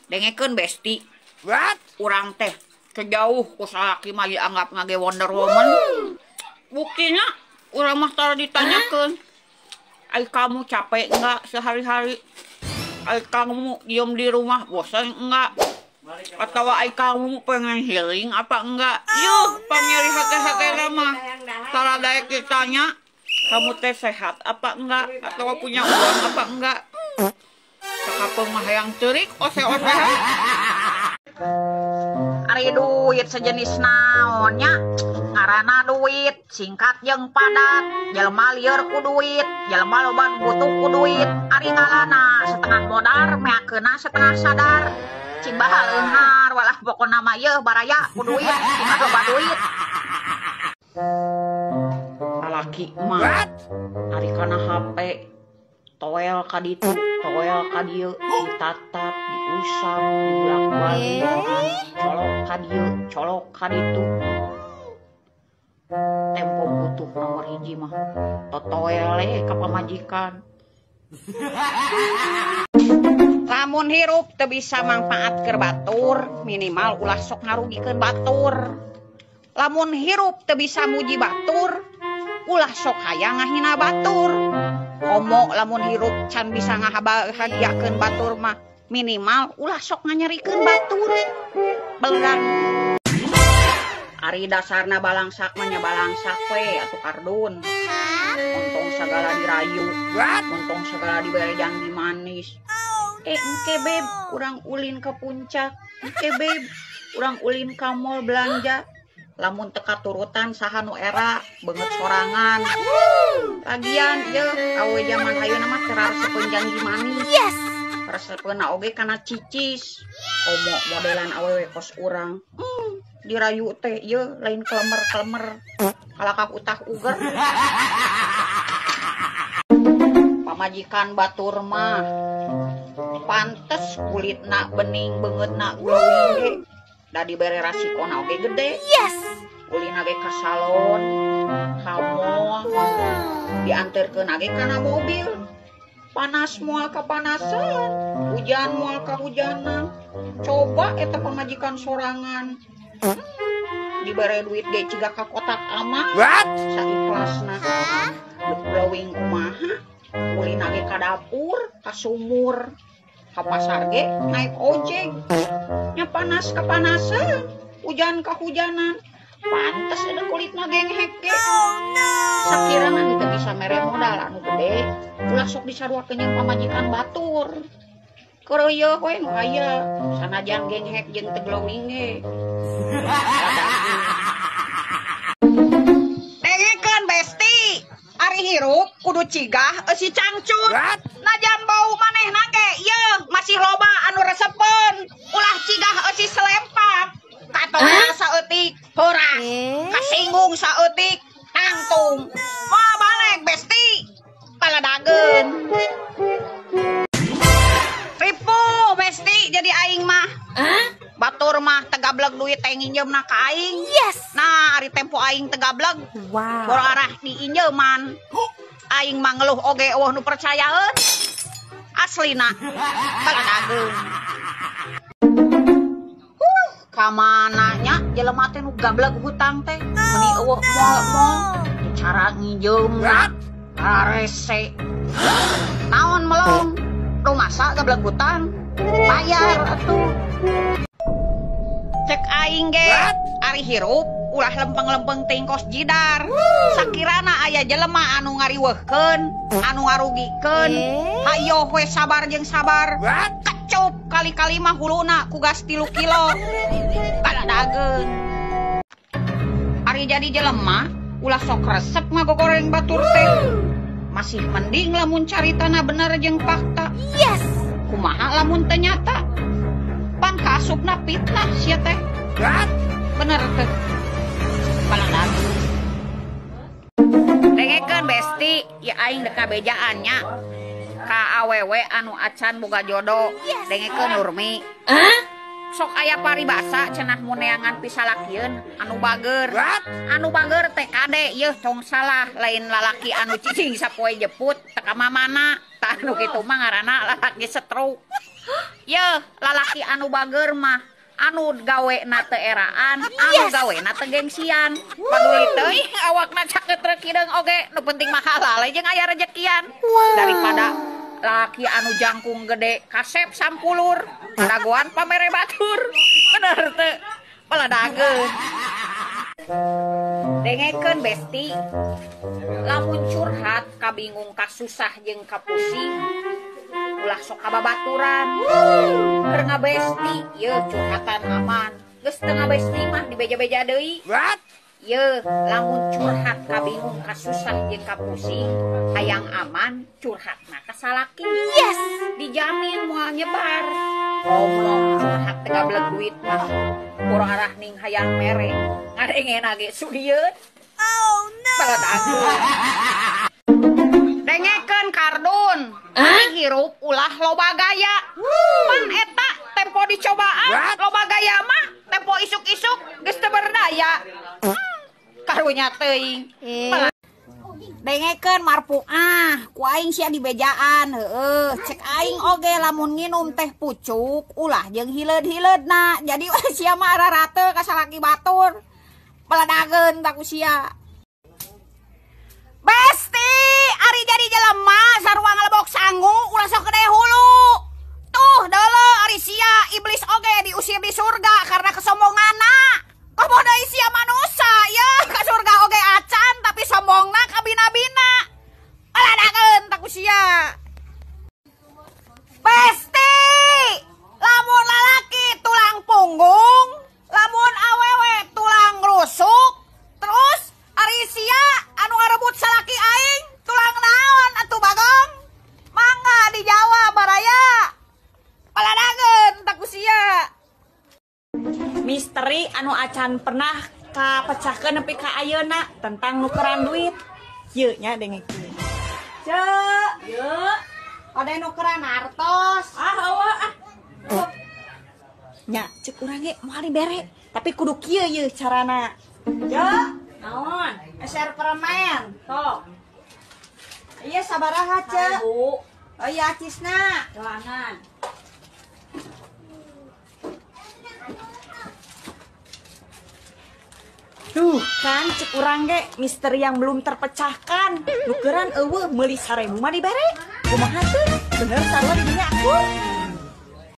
dengekeun besti. What? Urang teh kejauh ku salaki mah dianggap ngage Wonder Woman. Buktinya urang mah tara ditanyakeun, "Ai kamu capek enggak sehari-hari? Ai kamu diem di rumah bosan enggak? Atau ai kamu pengen healing apa enggak?" Yuh, panyeri hati-hati mah tara daek ditanya, "Kamu teh sehat apa enggak? Atau punya uang apa enggak?" Cakapeung mah hayang teurik ose-osehan. Ari duit sejenis naonnya ngaranna duit singkat jeung padat, jelema lieur ku duit, jelema loba butuh ku duit, ari ngalana setengah modar meakeunna setengah sadar, cing bahal eunhar walah pokona mah yeuh baraya ku duit cing loba duit. Lalaki mah ari kana HP toel ka ditu toel ka dieu ditatap diusap dibulak-balik colok ka dieu colok ka ditu. Tempo butuh nomor hiji mah totoele ka pamajikan. Lamun hirup teu bisa mangpaat keur batur minimal ulah sok ngarugikeun batur. Lamun hirup teu bisa muji batur ulah sok hayang ngahina batur. Komo lamun hirup can bisa ngabahagiakeun batur mah minimal ulah sok nganyerikeun batur. Belerang ari dasarna balangsak mah nya balangsak we atuh kardun. Untung sagala dirayu, untung sagala dibere janji manis. Engke beb, urang ulin ke puncak. Engke beb, urang ulin ka mall belanja. Lamun teka turutan saha nu era beungeut sorangan. Lagian yeuh awe zaman ayeuna mah teu raresepeun janji manis. Yes. Raresepeunna oge kana cicis. Omo modelan awewe kos urang. Dirayu teh yeuh lain kelemer-kelemer. Kalakak utah uger. Pamajikan batur mah pantes kulitna bening beungeutna glowing ge. Da dibere rasikona oge gede. Yes. Ulin age ka salon, ka mall, dianterkeun age kana mobil. Panas moal kapanasan, hujan moal kahujanan. Coba eta pamajikan sorangan. Dibere duit ge ciga ka kotak amal. Saiklasna. Glowing kumaha? Ulin age ka dapur, ka sumur. Ka pasar ge naik ojek. Nya panas kapanasan, hujan kahujanan. Pantes ada kulitna genghek ge. Sakirana teu bisa mere modal anu gede, ulah sok disaruakeun jeung pamajikan batur. Keureueuh we nu aya, sanajan genghek jeung teu glowing ge. Dengekeun besti, ari hirup kudu cigah eusi cangcut. Najan bau manehna ge yeuh masih loba anu resepeun, ulah cigah eusi selempak. Katongan saeutik heurah, kasinggung saeutik nangtung. Moal balik besti, paladageun. Ripu besti jadi aing mah. Batur mah tegableg duit teh nginjeumna ka aing. Yes. Nah, ari tempo aing tegableg. Wow. Boro arah diinjeuman. Aing mah ngeluh oge eueuh nu percayaeun. Aslina paladageun. Kamana nya jelema teh nu gablek hutang teh meuni eueuh moal-moal cara nginjeumna rese naon melong rumasa gablek hutang bayar atuh. Cek aing ge ari hirup ulah lempeng-lempeng tingkos jidar. Sakirana aya jelema anu ngariweuhkeun anu ngarugikeun hayo we sabar jeung sabar. Kecup kali-kali mah huluna ku gas 3 kilo. Paladageun. Ari jadi jelema ulah sok resep ngagogoreng batur teh. Masih mending lamun caritana bener jeung fakta. Yes. Kumaha lamun teu nyata? Pan kaasupna fitnah sia teh. Bener teh. Paladageun. Dengekeun besti, ya aing dek kabejaannya. Ka awewe anu acan boga jodoh. Yes. Dengekeun Nurmi. Sok aya paribasa cenah muneangan pisalakieun anu bager. Anu bager teh kade yeuh tong salah lain lalaki anu cicing sapoe jeput teka mamana. Tah anu kitu mah ngaranna lalaki setruk. Ye, lalaki anu bager mah anu gawe na teu eraan, anu gawe na teu gengsian. Paduli teuing awakna caket rek kideung oge, nu penting mah halal jeung aya rejekian. Daripada laki anu jangkung gede kasep sampulur, dagoan pamere batur. Bener teu? Paledageun. Dengekeun besti. Lamun curhat kabingung kasusah jeung kapusing, ulah sok kababaturan. Keur ngabesti, ye curhatan aman. Geus teu ngabesti mah dibeja-beja deui. What? Ye, lamun curhat kabingung kasusah jeung kapusing, hayang aman curhatna ka salaki. Yes, dijamin moal nyebar. Ngomong curhat teu gablek duit mah. Kurang arah ning hayang mere. Ngadengeun ge sudieun. Oh no. Dengekeun kardun. Hirup ulah loba gaya. Pan eta tempo dicobaan, loba gaya mah tempo isuk-isuk geus teu berdaya. Karunya teuing. Dengekeun marpu ku aing sia dibejaan heueuh. Cek aing oge lamun nginum teh pucuk ulah jeung hileud-hileudna. Jadi sia mah rarate ka salaki batur. Peledageun tak sia. Besti, ari jadi jelema sarua ngalebok sangu ulah sok gede hulu. Tuh deuleu ari sia iblis oge diusir di surga karena kesombonganna. Komo deui sia manusia ya ka surga oge acan tapi sombongna ka bina-bina. Peledageun tak sia. Besti, lamun lalaki tulang punggung, lamun awewe tulang rusuk, terus ari sia anu ngarebut salaki aing tulang naon atuh Bagong? Mangga dijawab baraya. Paledageun tak sia. Misteri anu acan pernah kapecahkeun nepi ka ayeuna tentang nukeran duit. Ieu nya dengekeun. Cek, yeuh. Ade nukeran artos. Hawa ah. Nya, cek urang ge moal dibere, tapi kudu kieu yeuh carana. Cek, naon? Eser permen. Tok. Ieu sabaraha, Cek? Bu. Oh iya acisna. Doangan. Duh, kan cek urang ge misteri yang belum terpecahkan. Nukeran eueuh meuli 1000 mah dibere. Kumaha teh? Bener sarua di dinya aku.